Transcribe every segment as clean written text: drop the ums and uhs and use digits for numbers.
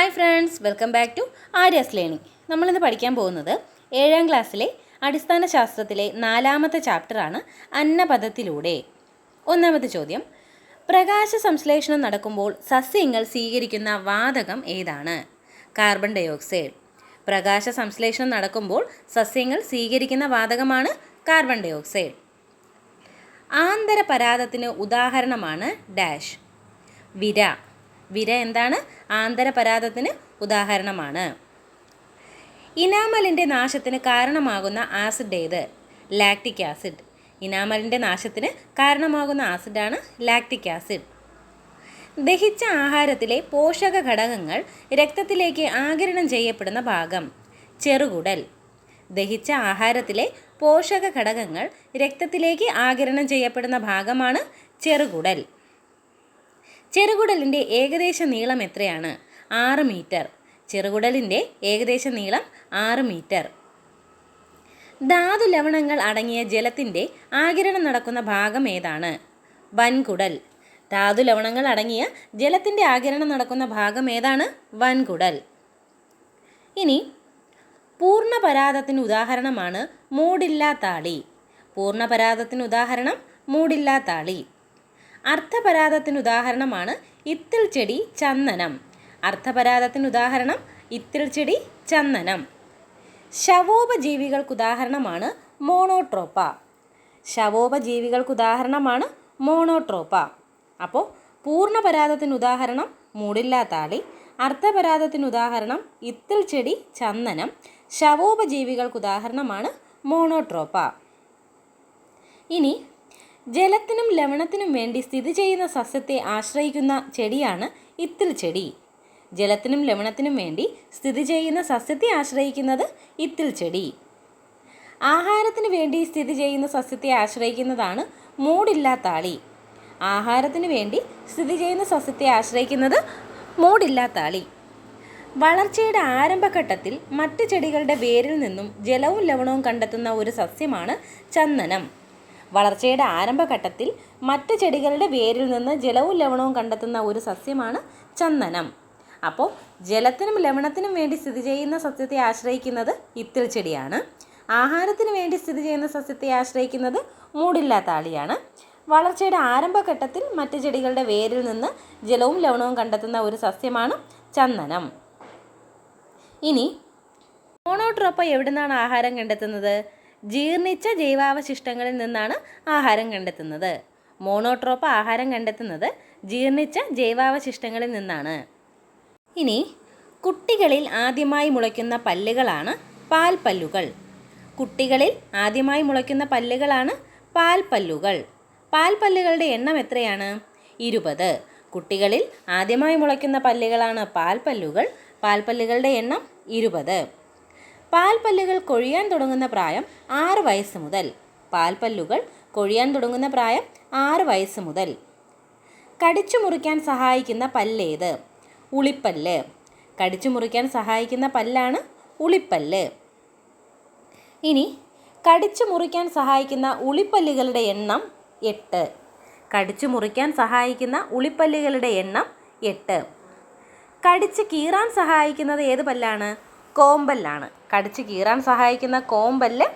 Hi friends, welcome back to Arya's learning. നമ്മളിന്ന് പഠിക്കാൻ പോകുന്നത് 7ാം ക്ലാസ്സിലെ അടിസ്ഥാന ശാസ്ത്രത്തിലെ 4ാമത്തെ ചാപ്റ്ററാണ് അന്നപദത്തിലൂടെ. ഒന്നാമത്തെ ചോദ്യം, പ്രകാശ സംശ്ലേഷണം നടക്കുമ്പോൾ സസ്യങ്ങൾ സ്വീകരിക്കുന്ന വാതകം ഏതാണ്? Carbon dioxide. പ്രകാശ സംശ്ലേഷണം നടക്കുമ്പോൾ സസ്യങ്ങൾ സ്വീകരിക്കുന്ന വാതകമാണ് കാർബൺ ഡയോക്സൈഡ്. ആന്തരപരാഗത്തിന് ഉദാഹരണമാണ് ഡാഷ്. വിര. വിര എന്താണ്? ആന്തരപരാഗത്തിന് ഉദാഹരണമാണ്. ഇനാമലിൻ്റെ നാശത്തിന് കാരണമാകുന്ന ആസിഡ് ഏത്? Lactic acid. ഇനാമലിൻ്റെ നാശത്തിന് കാരണമാകുന്ന ആസിഡാണ് ലാക്റ്റിക് ആസിഡ്. ദഹിച്ച ആഹാരത്തിലെ പോഷക ഘടകങ്ങൾ രക്തത്തിലേക്ക് ആഗിരണം ചെയ്യപ്പെടുന്ന ഭാഗം ചെറുകുടൽ. ദഹിച്ച ആഹാരത്തിലെ പോഷക ഘടകങ്ങൾ രക്തത്തിലേക്ക് ആഗിരണം ചെയ്യപ്പെടുന്ന ഭാഗമാണ് ചെറുകുടൽ. ചെറുകുടലിൻ്റെ ഏകദേശ നീളം എത്രയാണ്? 6 മീറ്റർ. ചെറുകുടലിൻ്റെ ഏകദേശ നീളം 6 മീറ്റർ. ധാതു ലവണങ്ങൾ അടങ്ങിയ ജലത്തിൻ്റെ ആഗിരണം നടക്കുന്ന ഭാഗം ഏതാണ്? വൻകുടൽ. ധാതു ലവണങ്ങൾ അടങ്ങിയ ജലത്തിൻ്റെ ആഗിരണം നടക്കുന്ന ഭാഗം ഏതാണ്? വൻകുടൽ. ഇനി പൂർണ്ണപരാഗത്തിന് ഉദാഹരണമാണ് മൂടില്ലാത്താളി. പൂർണ്ണപരാഗത്തിന് ഉദാഹരണം മൂടില്ലാത്താളി. അർദ്ധപരാഗത്തിന് ഉദാഹരണമാണ് ഇത്തിൾ ചെടി, ചന്ദനം. അർദ്ധപരാഗത്തിന് ഉദാഹരണം ഇത്തിൾ ചെടി, ചന്ദനം. ശവോപജീവികൾക്കുദാഹരണമാണ് മോണോട്രോപ്പ. ശവോപജീവികൾക്കുദാഹരണമാണ് മോണോട്രോപ്പ. അപ്പോൾ പൂർണ്ണപരാഗത്തിന് ഉദാഹരണം മൂടില്ലാത്താളി, അർദ്ധപരാഗത്തിന് ഉദാഹരണം ഇത്തിൾ ചെടി, ചന്ദനം. ശവോപജീവികൾക്കുദാഹരണമാണ് മോണോട്രോപ്പ. ഇനി ജലത്തിനും ലവണത്തിനും വേണ്ടി സ്ഥിതി ചെയ്യുന്ന സസ്യത്തെ ആശ്രയിക്കുന്ന ചെടിയാണ് ഇത്തിൾ ചെടി. ജലത്തിനും ലവണത്തിനും വേണ്ടി സ്ഥിതി ചെയ്യുന്ന സസ്യത്തെ ആശ്രയിക്കുന്നത് ഇത്തിൾ ചെടി. ആഹാരത്തിന് വേണ്ടി സ്ഥിതി ചെയ്യുന്ന സസ്യത്തെ ആശ്രയിക്കുന്നതാണ് മൂടില്ലാത്താളി. ആഹാരത്തിന് വേണ്ടി സ്ഥിതി ചെയ്യുന്ന സസ്യത്തെ ആശ്രയിക്കുന്നത് മൂടില്ലാത്താളി. വളർച്ചയുടെ ആരംഭഘട്ടത്തിൽ മറ്റ് ചെടികളുടെ വേരിൽ നിന്നും ജലവും ലവണവും കണ്ടെത്തുന്ന ഒരു സസ്യമാണ് ചന്ദനം. വളർച്ചയുടെ ആരംഭഘട്ടത്തിൽ മറ്റ് ചെടികളുടെ വേരിൽ നിന്ന് ജലവും ലവണവും കണ്ടെത്തുന്ന ഒരു സസ്യമാണ് ചന്ദനം. അപ്പോൾ ജലത്തിനും ലവണത്തിനും വേണ്ടി സ്ഥിതി ചെയ്യുന്ന സസ്യത്തെ ആശ്രയിക്കുന്നത് ഇത്തിൾ ചെടിയാണ്. ആഹാരത്തിന് വേണ്ടി സ്ഥിതി ചെയ്യുന്ന സസ്യത്തെ ആശ്രയിക്കുന്നത് മൂടില്ലാത്താളിയാണ്. വളർച്ചയുടെ ആരംഭഘട്ടത്തിൽ മറ്റ് ചെടികളുടെ വേരിൽ നിന്ന് ജലവും ലവണവും കണ്ടെത്തുന്ന ഒരു സസ്യമാണ് ചന്ദനം. ഇനി മോണോട്രോപ്പ എവിടെ നിന്നാണ് ആഹാരം കണ്ടെത്തുന്നത്? ജീർണിച്ച ജൈവാവശിഷ്ടങ്ങളിൽ നിന്നാണ് ആഹാരം കണ്ടെത്തുന്നത്. മോണോട്രോപ്പ ആഹാരം കണ്ടെത്തുന്നത് ജീർണിച്ച ജൈവാവശിഷ്ടങ്ങളിൽ നിന്നാണ്. ഇനി കുട്ടികളിൽ ആദ്യമായി മുളയ്ക്കുന്ന പല്ലുകളാണ് പാൽപ്പല്ലുകൾ. കുട്ടികളിൽ ആദ്യമായി മുളയ്ക്കുന്ന പല്ലുകളാണ് പാൽപ്പല്ലുകൾ. പാൽപ്പല്ലുകളുടെ എണ്ണം എത്രയാണ്? 20. കുട്ടികളിൽ ആദ്യമായി മുളയ്ക്കുന്ന പല്ലുകളാണ് പാൽപ്പല്ലുകൾ. പാൽപ്പല്ലുകളുടെ എണ്ണം 20. പാൽപ്പല്ലുകൾ കൊഴിയാൻ തുടങ്ങുന്ന പ്രായം 6 വയസ്സ് മുതൽ. പാൽപ്പല്ലുകൾ കൊഴിയാൻ തുടങ്ങുന്ന പ്രായം 6 വയസ്സ് മുതൽ. കടിച്ചു മുറിക്കാൻ സഹായിക്കുന്ന പല്ലേത്? ഉളിപ്പല്ല്. കടിച്ചു മുറിക്കാൻ സഹായിക്കുന്ന പല്ലാണ് ഉളിപ്പല്ല്. ഇനി കടിച്ചു മുറിക്കാൻ സഹായിക്കുന്ന ഉളിപ്പല്ലുകളുടെ എണ്ണം 8. കടിച്ചു മുറിക്കാൻ സഹായിക്കുന്ന ഉളിപ്പല്ലുകളുടെ എണ്ണം 8. കടിച്ച് കീറാൻ സഹായിക്കുന്നത് ഏത് പല്ലാണ്? കോമ്പല്ലാണ്. കടിച്ച് കീറാൻ സഹായിക്കുന്ന കോമ്പല്ല്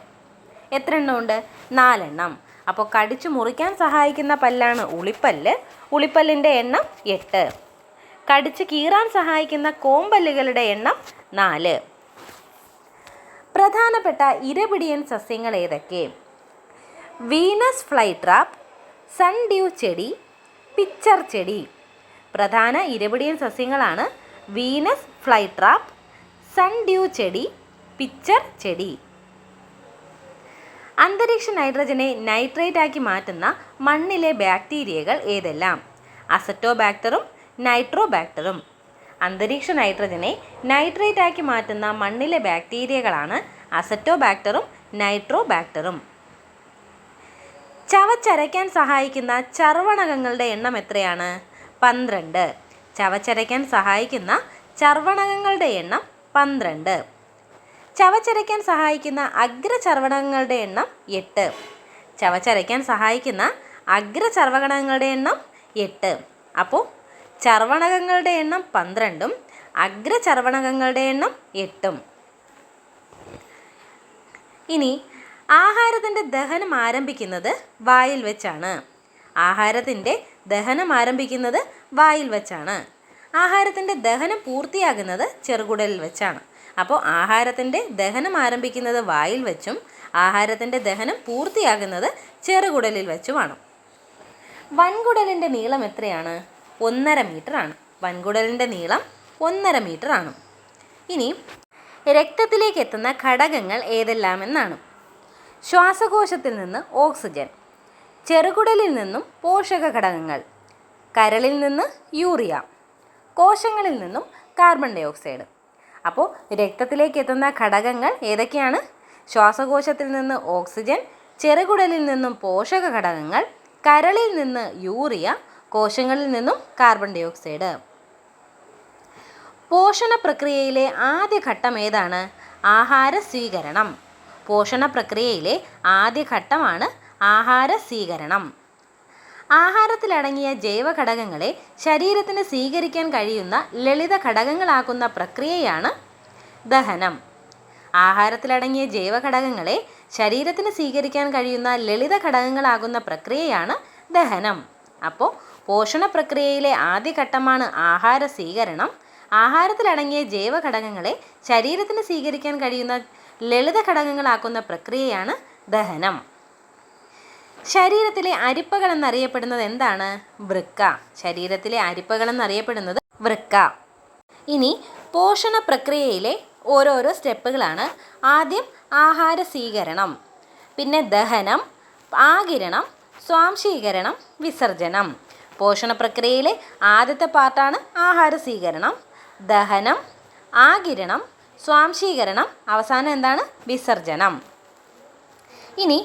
എത്ര എണ്ണം ഉണ്ട്? 4 എണ്ണം. അപ്പോൾ കടിച്ചു മുറിക്കാൻ സഹായിക്കുന്ന പല്ലാണ് ഉളിപ്പല്ല്. ഉളിപ്പല്ലിൻ്റെ എണ്ണം 8. കടിച്ച് കീറാൻ സഹായിക്കുന്ന കോമ്പല്ലുകളുടെ എണ്ണം 4. പ്രധാനപ്പെട്ട ഇരപിടിയൻ സസ്യങ്ങൾ ഏതൊക്കെ? വീനസ് ഫ്ലൈട്രാപ്പ്, സൺഡ്യൂ ചെടി, പിച്ചർ ചെടി. പ്രധാന ഇരപിടിയൻ സസ്യങ്ങളാണ് വീനസ് ഫ്ലൈട്രാപ്പ്, സൺഡ്യൂ ചെടി, പിച്ചർ ചെടി. അന്തരീക്ഷ നൈട്രജനെ നൈട്രേറ്റ് ആക്കി മാറ്റുന്ന മണ്ണിലെ ബാക്ടീരിയകൾ ഏതെല്ലാം? അസറ്റോബാക്ടറും നൈട്രോബാക്ടറും. അന്തരീക്ഷ നൈട്രജനെ നൈട്രേറ്റ് ആക്കി മാറ്റുന്ന മണ്ണിലെ ബാക്ടീരിയകളാണ് അസറ്റോബാക്ടറും നൈട്രോബാക്ടറും. ചവച്ചരയ്ക്കാൻ സഹായിക്കുന്ന ചർവണകങ്ങളുടെ എണ്ണം എത്രയാണ്? 12. ചവച്ചരയ്ക്കാൻ സഹായിക്കുന്ന ചർവണകങ്ങളുടെ എണ്ണം 12. ചവച്ചരയ്ക്കാൻ സഹായിക്കുന്ന അഗ്രചർവണകങ്ങളുടെ എണ്ണം 8. ചവച്ചരയ്ക്കാൻ സഹായിക്കുന്ന അഗ്രചർവണകങ്ങളുടെ എണ്ണം 8. അപ്പോൾ ചർവണകങ്ങളുടെ എണ്ണം 12ഉം അഗ്രചർവണകങ്ങളുടെ എണ്ണം 8. ഇനി ആഹാരത്തിൻ്റെ ദഹനം ആരംഭിക്കുന്നത് വായിൽ വെച്ചാണ്. ആഹാരത്തിൻ്റെ ദഹനം ആരംഭിക്കുന്നത് വായിൽ വെച്ചാണ്. ആഹാരത്തിൻ്റെ ദഹനം പൂർത്തിയാകുന്നത് ചെറുകുടലിൽ വെച്ചാണ്. അപ്പോൾ ആഹാരത്തിൻ്റെ ദഹനം ആരംഭിക്കുന്നത് വായിൽ വെച്ചും ആഹാരത്തിൻ്റെ ദഹനം പൂർത്തിയാകുന്നത് ചെറുകുടലിൽ വെച്ചുമാണ്. വൻകുടലിൻ്റെ നീളം എത്രയാണ്? 1.5 മീറ്റർ ആണ്. വൻകുടലിൻ്റെ നീളം 1.5 മീറ്റർ ആണ്. ഇനി രക്തത്തിലേക്ക് എത്തുന്ന ഘടകങ്ങൾ ഏതെല്ലാമെന്നാണ്. ശ്വാസകോശത്തിൽ നിന്ന് ഓക്സിജൻ, ചെറുകുടലിൽ നിന്നും പോഷക ഘടകങ്ങൾ, കരളിൽ നിന്ന് യൂറിയ, കോശങ്ങളിൽ നിന്നും കാർബൺ ഡൈ ഓക്സൈഡ്. അപ്പോൾ രക്തത്തിലേക്ക് എത്തുന്ന ഘടകങ്ങൾ ഏതൊക്കെയാണ്? ശ്വാസകോശത്തിൽ നിന്ന് ഓക്സിജൻ, ചെറുകുടലിൽ നിന്നും പോഷക ഘടകങ്ങൾ, കരളിൽ നിന്ന് യൂറിയ, കോശങ്ങളിൽ നിന്നും കാർബൺ ഡൈ ഓക്സൈഡ്. പോഷണ പ്രക്രിയയിലെ ആദ്യ ഘട്ടം ഏതാണ്? ആഹാര സ്വീകരണം. പോഷണ പ്രക്രിയയിലെ ആദ്യ ഘട്ടമാണ് ആഹാര സ്വീകരണം. ആഹാരത്തിലടങ്ങിയ ജൈവഘടകങ്ങളെ ശരീരത്തിന് സ്വീകരിക്കാൻ കഴിയുന്ന ലളിത ഘടകങ്ങളാക്കുന്ന പ്രക്രിയയാണ് ദഹനം. ആഹാരത്തിലടങ്ങിയ ജൈവഘടകങ്ങളെ ശരീരത്തിന് സ്വീകരിക്കാൻ കഴിയുന്ന ലളിത ഘടകങ്ങളാകുന്ന പ്രക്രിയയാണ് ദഹനം. അപ്പോൾ പോഷണ പ്രക്രിയയിലെ ആദ്യ ഘട്ടമാണ് ആഹാര സ്വീകരണം. ആഹാരത്തിലടങ്ങിയ ജൈവഘടകങ്ങളെ ശരീരത്തിന് സ്വീകരിക്കാൻ കഴിയുന്ന ലളിത ഘടകങ്ങളാക്കുന്ന പ്രക്രിയയാണ് ദഹനം. ശരീരത്തിലെ അരിപ്പകൾ എന്നറിയപ്പെടുന്നത് എന്താണ്? വൃക്ക. ശരീരത്തിലെ അരിപ്പകൾ എന്നറിയപ്പെടുന്നത് വൃക്ക. ഇനി പോഷണ പ്രക്രിയയിലെ ഓരോരോ സ്റ്റെപ്പുകളാണ്. ആദ്യം ആഹാര സ്വീകരണം, പിന്നെ ദഹനം, ആഗിരണം, സ്വാംശീകരണം, വിസർജനം. പോഷണ പ്രക്രിയയിലെ ആദ്യത്തെ പാർട്ടാണ് ആഹാര സ്വീകരണം, ദഹനം, ആഗിരണം, സ്വാംശീകരണം, അവസാനം എന്താണ്? വിസർജനം. ഇനി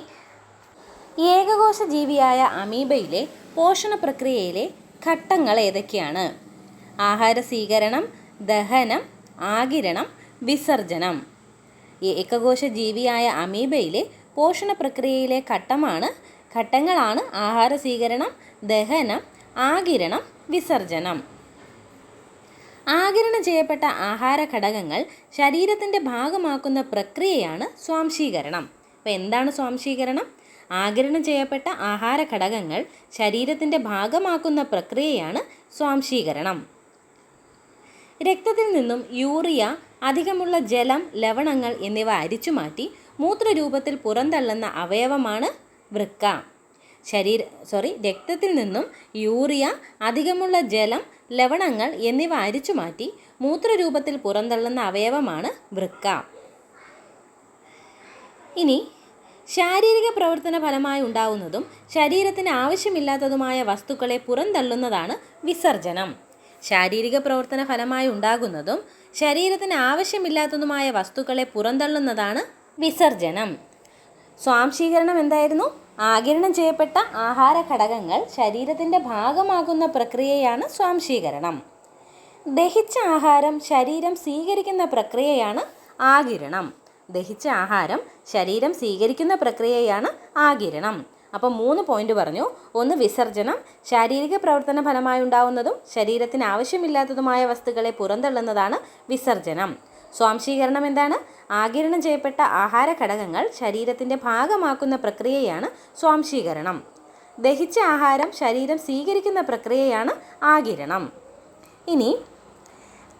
ഏകകോശ ജീവിയായ അമീബയിലെ പോഷണ പ്രക്രിയയിലെ ഘട്ടങ്ങൾ ഏതൊക്കെയാണ്? ആഹാര സ്വീകരണം, ദഹനം, ആഗിരണം, വിസർജനം. ഏകകോശ ജീവിയായ അമീബയിലെ പോഷണ പ്രക്രിയയിലെ ഘട്ടങ്ങളാണ് ആഹാര സ്വീകരണം, ദഹനം, ആഗിരണം, വിസർജനം. ആഗിരണം ചെയ്യപ്പെട്ട ആഹാര ഘടകങ്ങൾ ശരീരത്തിൻ്റെ ഭാഗമാക്കുന്ന പ്രക്രിയയാണ് സ്വാംശീകരണം. അപ്പോൾ എന്താണ് സ്വാംശീകരണം? ആഗിരണം ചെയ്യപ്പെട്ട ആഹാര ഘടകങ്ങൾ ശരീരത്തിൻ്റെ ഭാഗമാക്കുന്ന പ്രക്രിയയാണ് സ്വാംശീകരണം. രക്തത്തിൽ നിന്നും യൂറിയ, അധികമുള്ള ജലം, ലവണങ്ങൾ എന്നിവ അരിച്ചുമാറ്റി മൂത്രരൂപത്തിൽ പുറന്തള്ളുന്ന അവയവമാണ് വൃക്ക. രക്തത്തിൽ നിന്നും യൂറിയ, അധികമുള്ള ജലം, ലവണങ്ങൾ എന്നിവ അരിച്ചുമാറ്റി മൂത്രരൂപത്തിൽ പുറന്തള്ളുന്ന അവയവമാണ് വൃക്ക. ഇനി ശാരീരിക പ്രവർത്തന ഫലമായി ഉണ്ടാവുന്നതും ശരീരത്തിന് ആവശ്യമില്ലാത്തതുമായ വസ്തുക്കളെ പുറന്തള്ളുന്നതാണ് വിസർജനം. ശാരീരിക പ്രവർത്തന ഫലമായി ഉണ്ടാകുന്നതും ശരീരത്തിന് ആവശ്യമില്ലാത്തതുമായ വസ്തുക്കളെ പുറന്തള്ളുന്നതാണ് വിസർജനം. സ്വാംശീകരണം എന്തായിരുന്നു? ആഗിരണം ചെയ്യപ്പെട്ട ആഹാര ഘടകങ്ങൾ ശരീരത്തിൻ്റെ ഭാഗമാകുന്ന പ്രക്രിയയാണ് സ്വാംശീകരണം. ദഹിച്ച ആഹാരം ശരീരം സ്വീകരിക്കുന്ന പ്രക്രിയയാണ് ആഗിരണം. ദഹിച്ച ആഹാരം ശരീരം സ്വീകരിക്കുന്ന പ്രക്രിയയാണ് ആഗിരണം. അപ്പോൾ 3 പോയിന്റ് പറഞ്ഞു. ഒന്ന് വിസർജനം, ശാരീരിക പ്രവർത്തന ഫലമായി ഉണ്ടാവുന്നതും ശരീരത്തിന് ആവശ്യമില്ലാത്തതുമായ വസ്തുക്കളെ പുറന്തള്ളുന്നതാണ് വിസർജനം. സ്വാംശീകരണം എന്താണ്? ആഗിരണം ചെയ്യപ്പെട്ട ആഹാര ഘടകങ്ങൾ ശരീരത്തിൻ്റെ ഭാഗമാക്കുന്ന പ്രക്രിയയാണ് സ്വാംശീകരണം. ദഹിച്ച ആഹാരം ശരീരം സ്വീകരിക്കുന്ന പ്രക്രിയയാണ് ആഗിരണം. ഇനി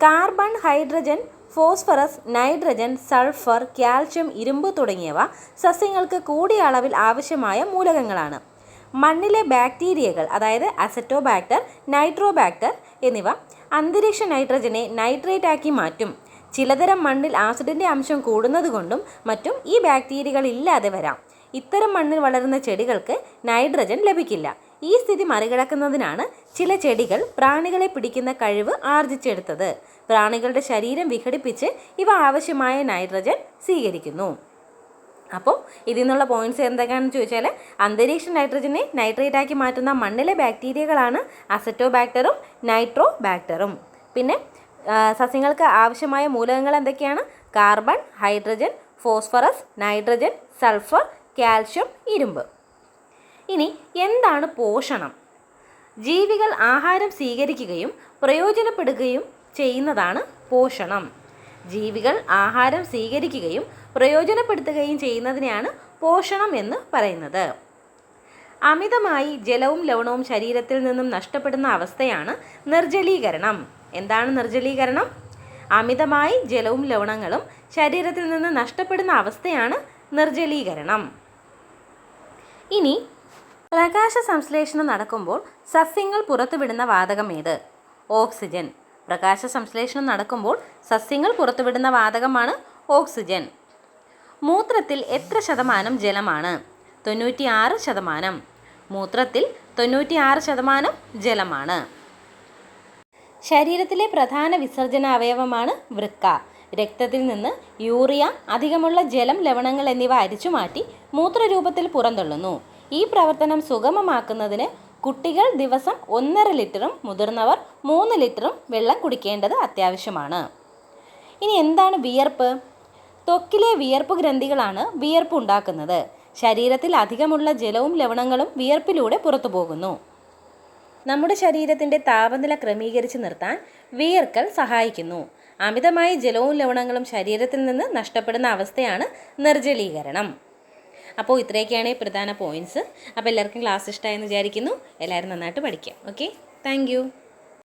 carbon, hydrogen, phosphorus, nitrogen, sulphur, calcium, ഇരുമ്പ് തുടങ്ങിയവ സസ്യങ്ങൾക്ക് കൂടിയ അളവിൽ ആവശ്യമായ മൂലകങ്ങളാണ്. മണ്ണിലെ ബാക്ടീരിയകൾ, അതായത് അസറ്റോബാക്ടർ, നൈട്രോബാക്ടർ എന്നിവ അന്തരീക്ഷ നൈട്രജനെ നൈട്രേറ്റ് ആക്കി മാറ്റും. ചിലതരം മണ്ണിൽ ആസിഡിൻ്റെ അംശം കൂടുന്നത് കൊണ്ടും മറ്റും ഈ ബാക്ടീരിയകൾ ഇല്ലാതെ വരാം. ഇത്തരം മണ്ണിൽ വളരുന്ന ചെടികൾക്ക് നൈട്രജൻ ലഭിക്കില്ല. ഈ സ്ഥിതി മറികടക്കുന്നതിനാണ് ചില ചെടികൾ പ്രാണികളെ പിടിക്കുന്ന കഴിവ് ആർജിച്ചെടുത്തത്. പ്രാണികളുടെ ശരീരം വിഘടിപ്പിച്ച് ഇവ ആവശ്യമായ നൈട്രജൻ സ്വീകരിക്കുന്നു. അപ്പോൾ ഇതിൽ നിന്നുള്ള പോയിന്റ്സ് എന്തൊക്കെയാണെന്ന് ചോദിച്ചാൽ, അന്തരീക്ഷ നൈട്രജനെ നൈട്രേറ്റ് ആക്കി മാറ്റുന്ന മണ്ണിലെ ബാക്ടീരിയകളാണ് അസറ്റോബാക്ടറും നൈട്രോബാക്ടറും. പിന്നെ സസ്യങ്ങൾക്ക് ആവശ്യമായ മൂലകങ്ങൾ എന്തൊക്കെയാണ്? Carbon, hydrogen, phosphorus, nitrogen, sulphur, calcium, ഇരുമ്പ്. ഇനി എന്താണ് പോഷണം? ജീവികൾ ആഹാരം സ്വീകരിക്കുകയും പ്രയോജനപ്പെടുകയും ചെയ്യുന്നതാണ് പോഷണം. ജീവികൾ ആഹാരം സ്വീകരിക്കുകയും പ്രയോജനപ്പെടുത്തുകയും ചെയ്യുന്നതിനെയാണ് പോഷണം എന്ന് പറയുന്നത്. അമിതമായി ജലവും ലവണവും ശരീരത്തിൽ നിന്നും നഷ്ടപ്പെടുന്ന അവസ്ഥയാണ് നിർജ്ജലീകരണം. എന്താണ് നിർജ്ജലീകരണം? അമിതമായി ജലവും ലവണങ്ങളും ശരീരത്തിൽ നിന്ന് നഷ്ടപ്പെടുന്ന അവസ്ഥയാണ് നിർജ്ജലീകരണം. ഇനി പ്രകാശ സംശ്ലേഷണം നടക്കുമ്പോൾ സസ്യങ്ങൾ പുറത്തുവിടുന്ന വാതകം ഏത്? ഓക്സിജൻ. പ്രകാശ സംശ്ലേഷണം നടക്കുമ്പോൾ സസ്യങ്ങൾ പുറത്തുവിടുന്ന വാതകമാണ് ഓക്സിജൻ. മൂത്രത്തിൽ എത്ര ശതമാനം ജലമാണ്? 96%. മൂത്രത്തിൽ 96% ജലമാണ്. ശരീരത്തിലെ പ്രധാന വിസർജന അവയവമാണ് വൃക്ക. രക്തത്തിൽ നിന്ന് യൂറിയ, അധികമുള്ള ജലം, ലവണങ്ങൾ എന്നിവ അരിച്ചുമാറ്റി മൂത്രരൂപത്തിൽ പുറന്തള്ളുന്നു. ഈ പ്രവർത്തനം സുഗമമാക്കുന്നതിന് കുട്ടികൾ ദിവസം 1.5 ലിറ്ററും മുതിർന്നവർ 3 ലിറ്ററും വെള്ളം കുടിക്കേണ്ടത് അത്യാവശ്യമാണ്. ഇനി എന്താണ് വിയർപ്പ്? ത്വക്കിലെ വിയർപ്പ് ഗ്രന്ഥികളാണ് വിയർപ്പ് ഉണ്ടാക്കുന്നത്. ശരീരത്തിൽ അധികമുള്ള ജലവും ലവണങ്ങളും വിയർപ്പിലൂടെ പുറത്തു പോകുന്നു. നമ്മുടെ ശരീരത്തിൻ്റെ താപനില ക്രമീകരിച്ച് നിർത്താൻ വിയർക്കൽ സഹായിക്കുന്നു. അമിതമായി ജലവും ലവണങ്ങളും ശരീരത്തിൽ നിന്ന് നഷ്ടപ്പെടുന്ന അവസ്ഥയാണ് നിർജ്ജലീകരണം. അപ്പോൾ ഇത്രയൊക്കെയാണ് പ്രധാന പോയിൻറ്റ്സ്. അപ്പോൾ എല്ലാവർക്കും ക്ലാസ് ഇഷ്ടമായെന്ന് വിചാരിക്കുന്നു. എല്ലാവരും നന്നായിട്ട് പഠിക്കാം. Okay, thank you.